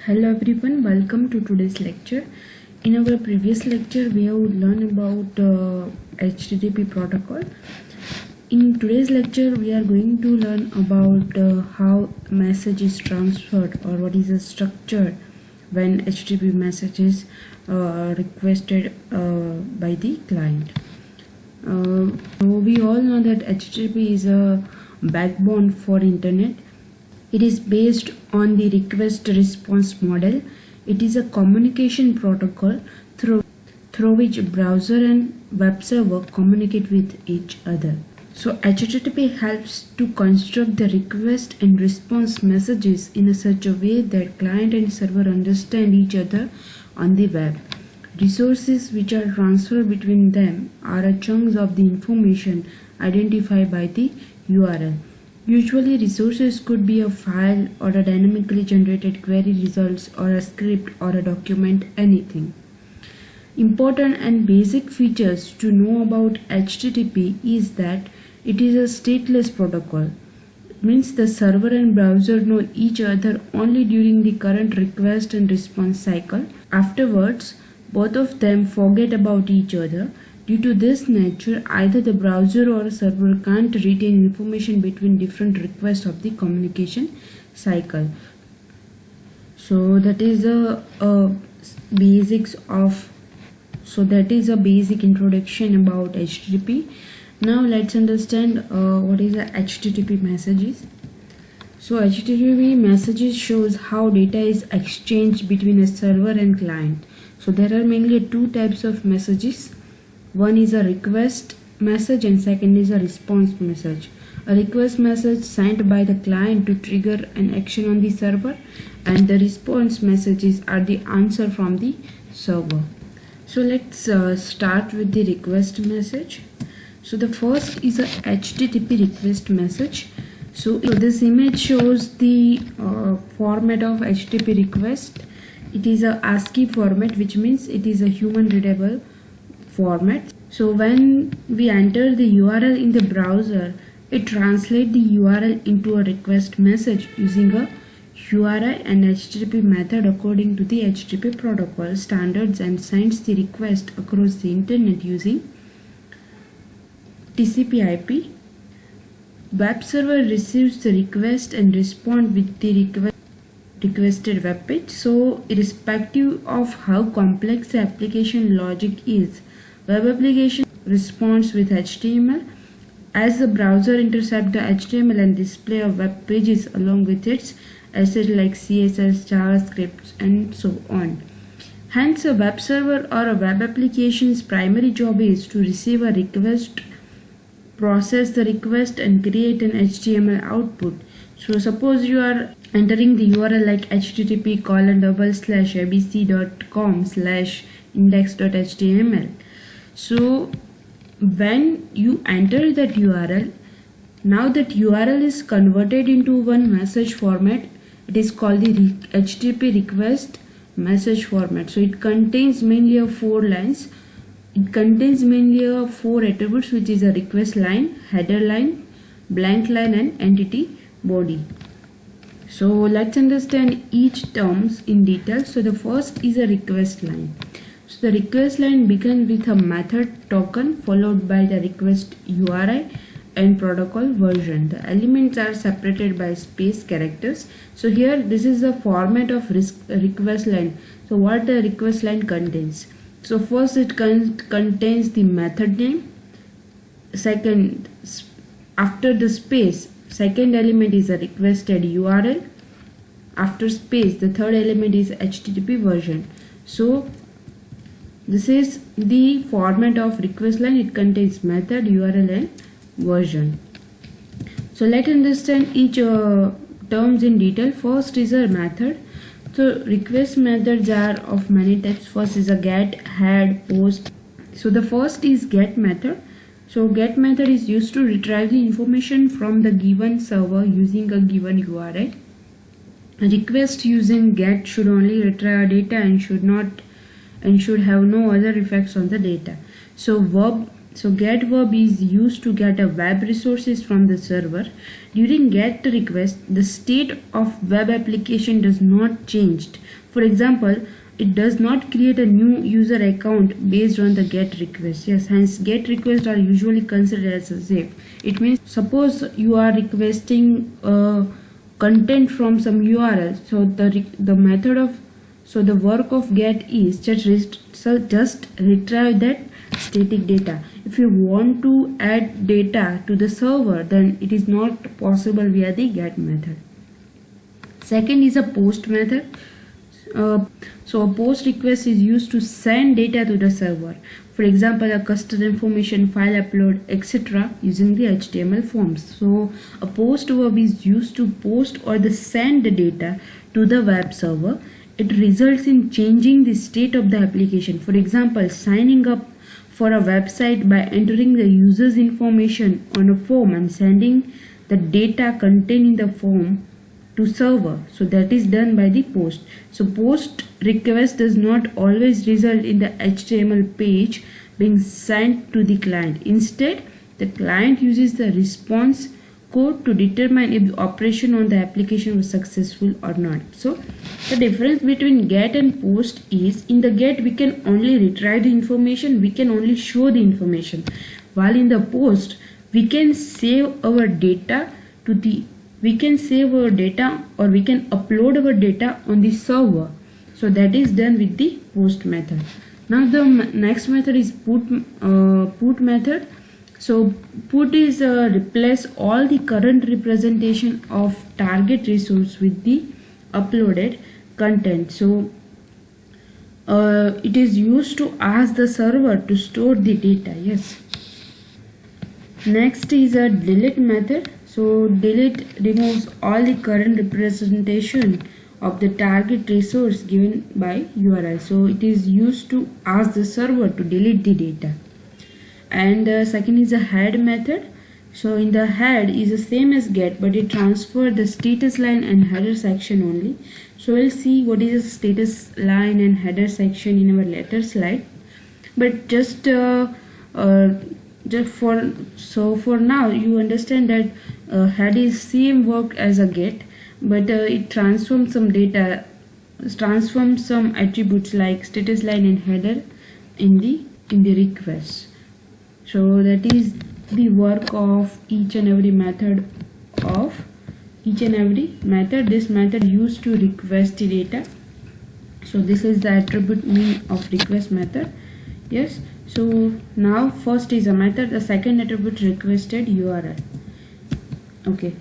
Hello everyone, welcome to today's lecture. In our previous lecture, we have learned about HTTP protocol. In today's lecture, we are going to learn about how message is transferred or what is the structure when HTTP message is requested by the client. We all know that HTTP is a backbone for internet. It is based on the request response model. It is a communication protocol through which browser and web server communicate with each other. So HTTP helps to construct the request and response messages in such a way that client and server understand each other on the web. Resources which are transferred between them are chunks of the information identified by the URL. Usually resources could be a file or a dynamically generated query results or a script or a document, anything. Important and basic features to know about HTTP is that it is a stateless protocol. It means the server and browser know each other only during the current request and response cycle. Afterwards, both of them forget about each other. Due to this nature, either the browser or server can't retain information between different requests of the communication cycle. So that is a basic introduction about HTTP. Now let's understand what is a HTTP messages. So HTTP messages shows how data is exchanged between a server and client. So there are mainly two types of messages. One is a request message and second is a response message. A request message sent by the client to trigger an action on the server, and the response messages are the answer from the server. So let's start with the request message. So the first is a HTTP request message. So this image shows the format of HTTP request. It is a ASCII format, which means it is a human readable format. So when we enter the URL in the browser, it translates the URL into a request message using a URI and HTTP method according to the HTTP protocol standards and sends the request across the internet using TCP/IP. Web server receives the request and responds with the requested web page. So irrespective of how complex the application logic is, web application responds with HTML as the browser intercepts the HTML and display of web pages along with its assets like CSS, JavaScript, and so on. Hence, a web server or a web application's primary job is to receive a request, process the request, and create an HTML output. So suppose you are entering the URL like http://abc.com/index.html. So when you enter that URL, now that URL is converted into one message format. It is called the HTTP request message format. So it contains mainly 4 lines. It contains mainly 4 attributes, which is a request line, header line, blank line, and entity body. So let's understand each terms in detail. So the first is a request line. So the request line begins with a method token followed by the request URI and protocol version. The elements are separated by space characters. So here this is the format of request line. So what the request line contains? So first it contains the method name. Second, after the space, second element is a requested URL. After space, the third element is HTTP version. So this is the format of request line. It contains method, URL, and version. So let's understand each terms in detail. First is a method. So request methods are of many types. First is a get, head, post. So the first is get method. So get method is used to retrieve the information from the given server using a given URI. A request using get should only retrieve data and should have no other effects on the data. So get verb is used to get a web resources from the server. During get request, the state of web application does not change, For example, it does not create a new user account based on the GET request. Yes, hence GET requests are usually considered as a safe. It means suppose you are requesting content from some URL. So the work of GET is just retrieve that static data. If you want to add data to the server, then it is not possible via the GET method. Second is a POST method. So a POST request is used to send data to the server. For example, a customer information, file upload, etc. using the HTML forms. So a POST verb is used to post or send the data to the web server. It results in changing the state of the application. For example, signing up for a website by entering the user's information on a form and sending the data contained in the form to server. So that is done by the POST. So POST request does not always result in the HTML page being sent to the client. Instead, the client uses the response code to determine if the operation on the application was successful or not. So the difference between GET and POST is, in the GET we can only retrieve the information, we can only show the information, while in the POST we can save our data or we can upload our data on the server. So that is done with the POST method. Now the next method is put method. So put is replace all the current representation of target resource with the uploaded content. So it is used to ask the server to store the data. Yes. Next is a delete method. So delete removes all the current representation of the target resource given by URL. So it is used to ask the server to delete the data. And second is a head method. So in the head is the same as GET, but it transfers the status line and header section only. So we'll see what is the status line and header section in our later slide. But for now you understand that head is same work as a GET, but it transforms some data, transforms some attributes like status line and header in the request. So that is the work of each and every method. This method used to request the data. So this is the attribute mean of request method. Yes. So now first is a method, the second attribute requested URL. Okay.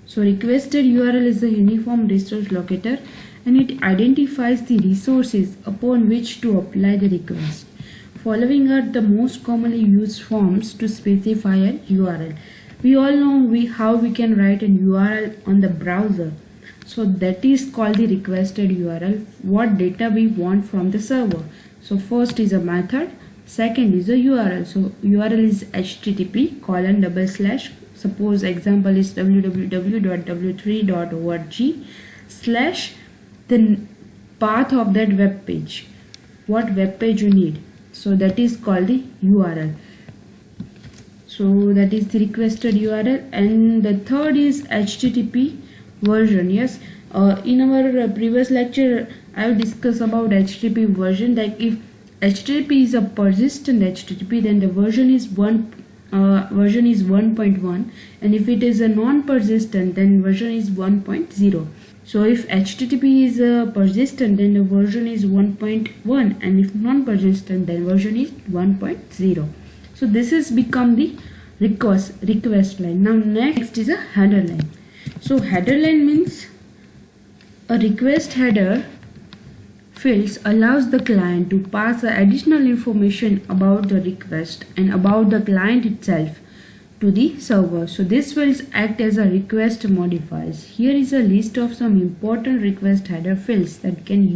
So requested URL is a uniform resource locator, and it identifies the resources upon which to apply the request. Following are the most commonly used forms to specify a URL. We all know how we can write an URL on the browser. So that is called the requested URL, what data we want from the server. So first is a method, second is a URL. So URL is http:// suppose example is www.w3.org/ the path of that web page, what web page you need. So that is called the URL. So that is the requested URL. And the third is HTTP version. Yes, in our previous lecture I have discussed about HTTP version. Like if HTTP is a persistent HTTP, then the version is 1.1, and if it is a non-persistent, then version is 1.0. So if HTTP is persistent, then the version is 1.1, and if non-persistent, then version is 1.0. So this has become the request line. Now next is a header line. So header line means a request header fields allows the client to pass additional information about the request and about the client itself to the server. So these fields act as a request modifiers. Here is a list of some important request header fields that can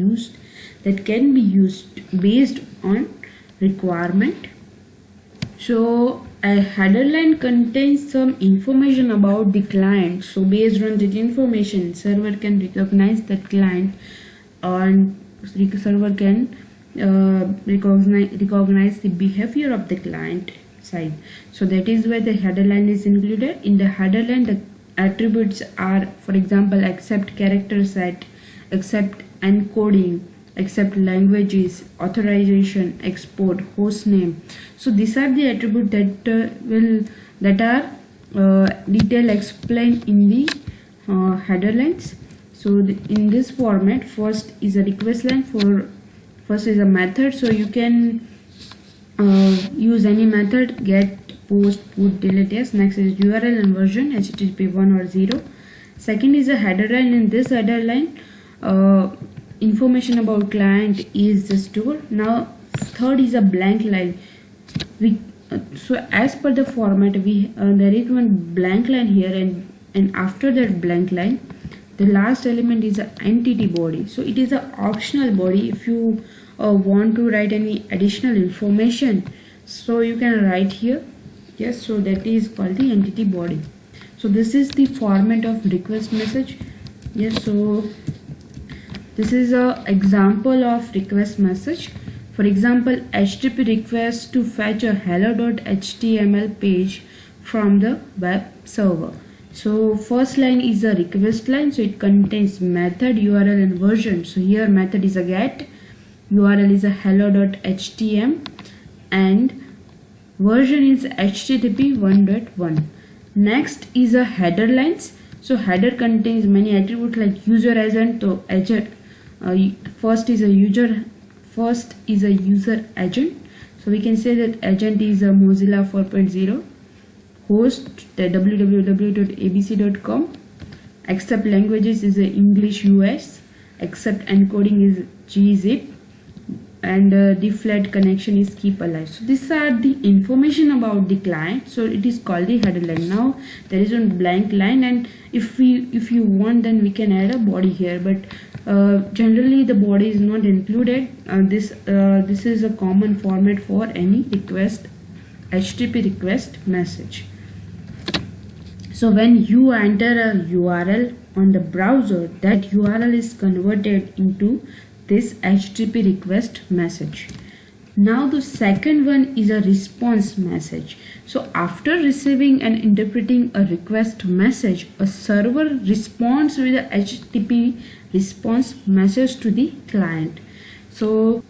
be used based on requirement. So a header line contains some information about the client. So based on that information, server can recognize that client, and server can recognize the behavior of the client side. So that is why the header line is included. In the header line, the attributes are, for example, accept character set, accept encoding, accept languages, authorization, export, host name. So these are the attributes that are detail explained in the header lines. So in this format, first is a request line, first is a method, so you can use any method: get, post, put, delete. Yes. Next is URL and version, HTTP 1 or 0. Second is a header line. In this header line, information about client is stored. Now third is a blank line. So as per the format, there is one blank line here, and after that blank line, the last element is an entity body. So it is an optional body. If you want to write any additional information, so you can write here. Yes, so that is called the entity body. So this is the format of request message. Yes, so this is a example of request message. For example, HTTP request to fetch a hello.html page from the web server. So first line is a request line, so it contains method, URL and version. So here method is a get, URL is a hello.html, and version is HTTP 1.1. Next is a header lines. So header contains many attributes like user agent. So agent, first is a user agent. So we can say that agent is a Mozilla 4.0. Host www.abc.com. Accept languages is a English US. Accept encoding is gzip, and deflat connection is keep alive. So these are the information about the client. So it is called the header line. Now there is one blank line, and if you want, then we can add a body here, but generally the body is not included. This is a common format for any request, HTTP request message. So when you enter a URL on the browser, that URL is converted into this HTTP request message. Now the second one is a response message. So after receiving and interpreting a request message, a server responds with a HTTP response message to the client. So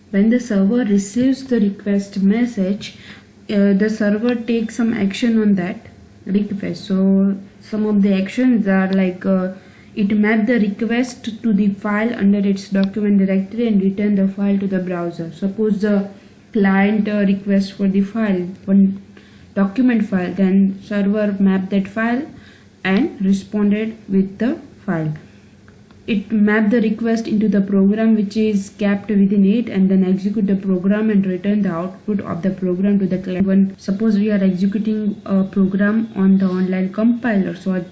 when the server receives the request message, the server takes some action on that request. So some of the actions are like it maps the request to the file under its document directory and return the file to the browser. Suppose the client requests for the file, one document file, then server mapped that file and responded with the file. It mapped the request into the program which is kept within it, and then execute the program and return the output of the program to the client. When suppose we are executing a program on the online compiler, so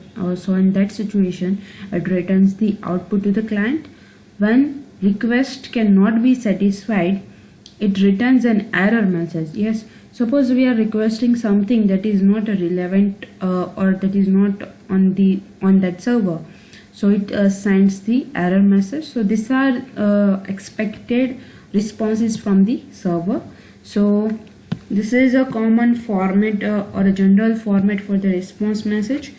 in that situation it returns the output to the client. When request cannot be satisfied, it returns an error message. Yes, suppose we are requesting something that is not relevant or that is not on that server. So it sends the error message. So these are expected responses from the server. So this is a common format or a general format for the response message.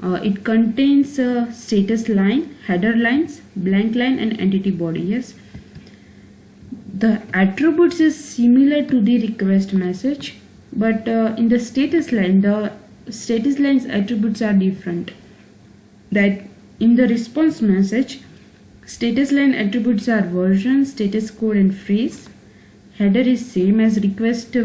It contains status line, header lines, blank line, and entity body. Yes, the attributes is similar to the request message, but in the status line, the status line's attributes are different. That in the response message, status line attributes are version, status code, and phrase. Header is same as request.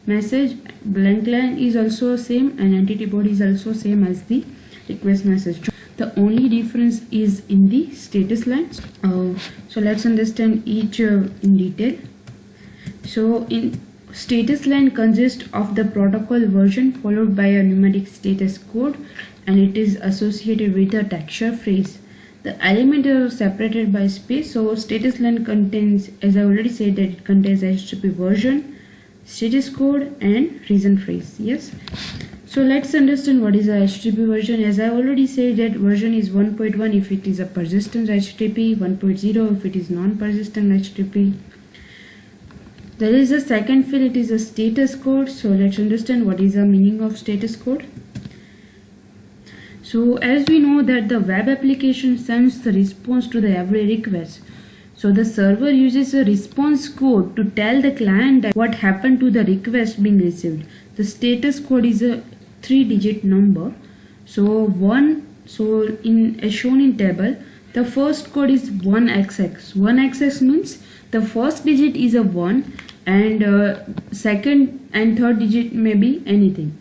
Message. Blank line is also same, and entity body is also same as the request message. The only difference is in the status lines. So let's understand each in detail. So in status line consists of the protocol version followed by a numeric status code, and it is associated with a texture phrase. The elements are separated by space. So status line contains, as I already said, that it contains HTTP version, status code, and reason phrase. Yes. So let's understand what is a HTTP version. As I already said, that version is 1.1 if it is a persistent HTTP, 1.0 if it is non-persistent HTTP. There is a second field, it is a status code. So let's understand what is the meaning of status code. So as we know that the web application sends the response to the every request. So the server uses a response code to tell the client that what happened to the request being received. The status code is a 3-digit number. So as shown in table, the first code is 1XX. 1XX means the first digit is a 1 and second and third digit may be anything.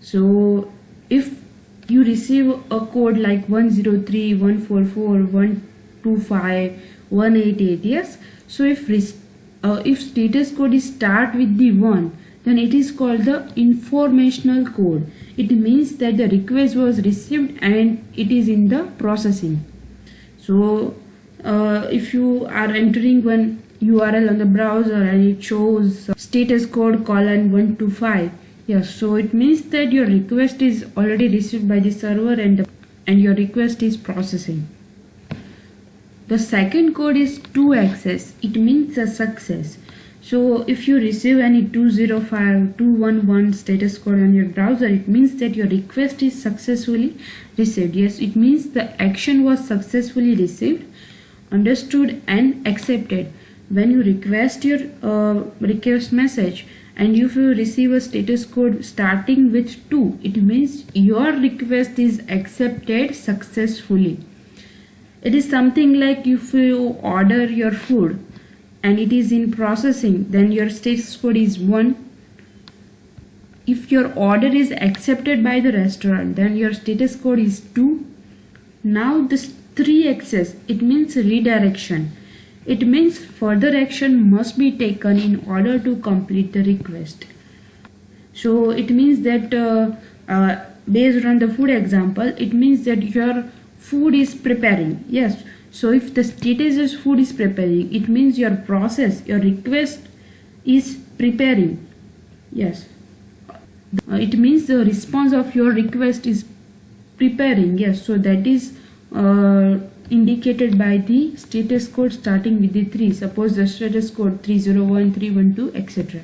So if you receive a code like 103, 144, 125, 188, yes. So if status code is start with the 1, then it is called the informational code. It means that the request was received and it is in the processing. So if you are entering one URL on the browser and it shows status code :125, yes, so it means that your request is already received by the server and your request is processing. The second code is 2XX. It means a success. So if you receive any 205, 211 status code on your browser, it means that your request is successfully received. Yes, it means the action was successfully received, understood and accepted. When you request your request message and if you receive a status code starting with 2, it means your request is accepted successfully. It is something like if you order your food and it is in processing, then your status code is 1. If your order is accepted by the restaurant, then your status code is 2. Now this 3XX, it means redirection. It means further action must be taken in order to complete the request. So it means that based on the food example, it means that your food is preparing. Yes, so if the status is food is preparing, it means your request is preparing. Yes, it means the response of your request is preparing. Yes, so that is indicated by the status code starting with the 3. Suppose the status code 301, 312, etc.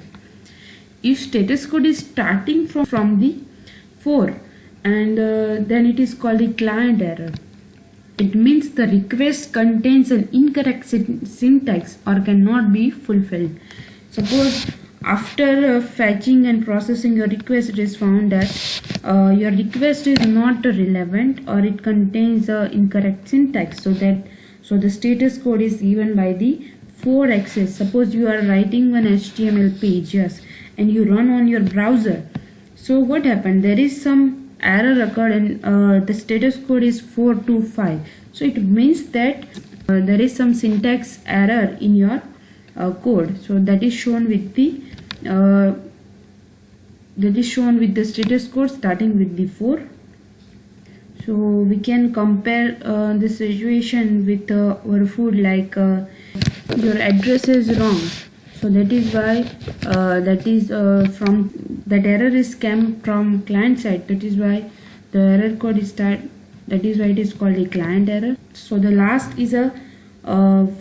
If status code is starting from the 4 and then it is called the client error. It means the request contains an incorrect syntax or cannot be fulfilled. Suppose after fetching and processing your request, it is found that your request is not relevant or it contains incorrect syntax. So the status code is given by the 4XX. Suppose you are writing an HTML page, yes, and you run on your browser. So what happened? There is some error occurred and the status code is 425. So it means that there is some syntax error in your code. So that is shown with the status code starting with the 4. So we can compare the situation with our food, like your address is wrong. So that is why that error is came from client side. That is why the error code is that is why it is called a client error. So the last is a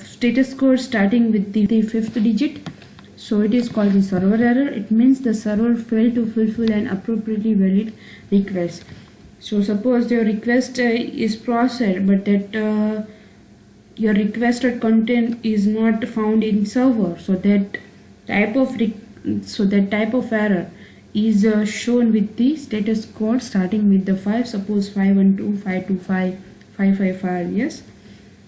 status code starting with the 5th digit. So it is called the server error. It means the server failed to fulfill an appropriately valid request. So suppose your request is processed, but that your requested content is not found in server. So that type of error is shown with the status code starting with the 5. Suppose 512, 525, 555. Yes.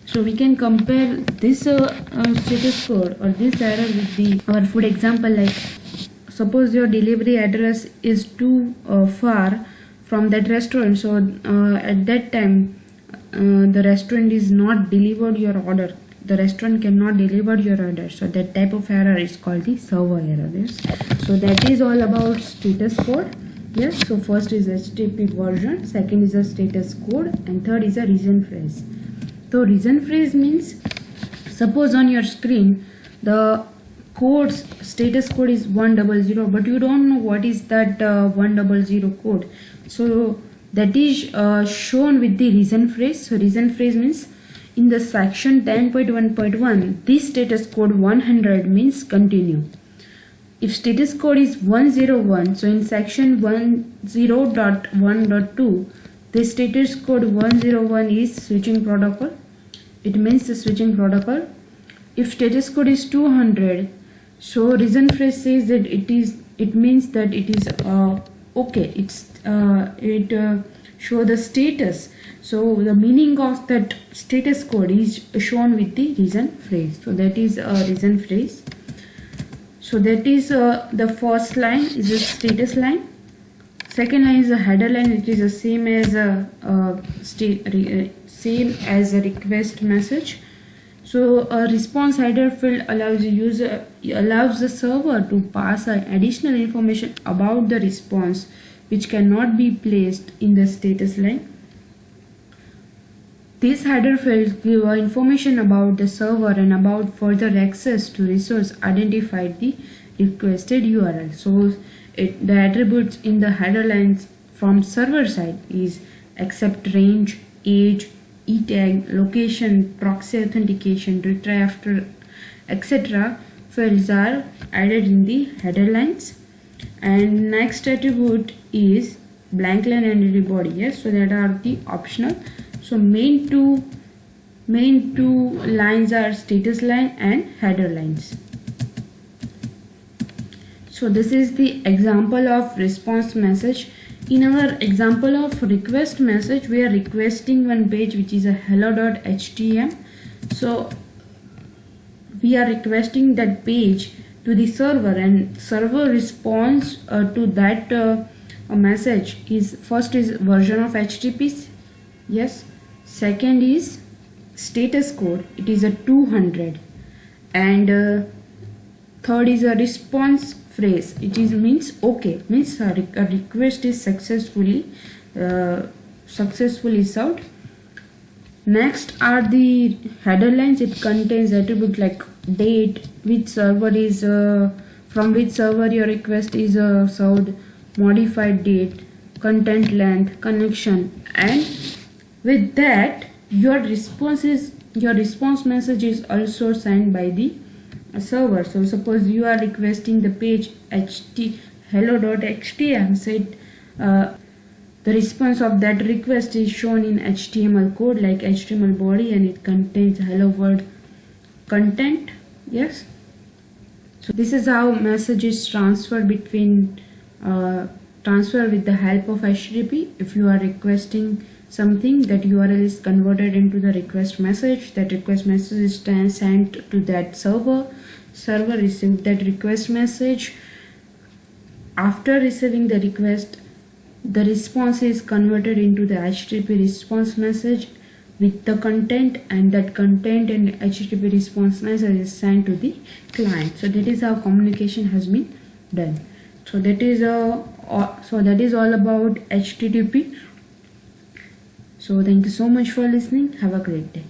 So we can compare this status code or this error with our food example. Like suppose your delivery address is too far from that restaurant. So at that time the restaurant is not delivered your order. The restaurant cannot deliver your order. So that type of error is called the server error. Yes. So that is all about status code. Yes. So first is HTTP version, second is a status code, and third is a reason phrase. So reason phrase means, suppose on your screen the status code is 100, but you don't know what is that 100 code. So that is shown with the reason phrase. So reason phrase means in the section 10.1.1, this status code 100 means continue. If status code is 101, so in section 10.1.2, The status code 101 is switching protocol. It means the switching protocol. If status code is 200, so reason phrase says that it means that it is okay. It show the status. So the meaning of that status code is shown with the reason phrase. So that is a reason phrase. So that is the first line is a status line. Second line is a header line. It is the same as a request message. So a response header field allows the server to pass additional information about the response which cannot be placed in the status line. These header fields give information about the server and about further access to resource identified the requested URL. So the attributes in the header lines from server side is accept range, age, e-tag, location, proxy authentication, retrieve, etc. fields are added in the header lines. And next attribute is blank line and entity body. Yes, so that are the optional. So main two lines are status line and header lines. So this is the example of response message. In our example of request message, we are requesting one page which is a hello.htm. So we are requesting that page to the server, and server response to that message is first is version of HTTP. Yes. Second is status code. It is a 200, and third is a response phrase. It is means okay, means a request is successfully served. Next are the header lines. It contains attribute like date, which server is from which server your request is served, modified date, content length, connection, and with that your response message is also sent by the server. So suppose you are requesting the page hello.htm, said the response of that request is shown in HTML code like HTML body, and it contains hello world content. Yes, so this is how message is transferred between transfer with the help of HTTP. If you are requesting something, that URL is converted into the request message. That request message is sent to that server. Server received that request message. After receiving the request, the response is converted into the HTTP response message with the content, and that content and HTTP response message is sent to the client. So that is how communication has been done. So that is all about HTTP. So thank you so much for listening. Have a great day.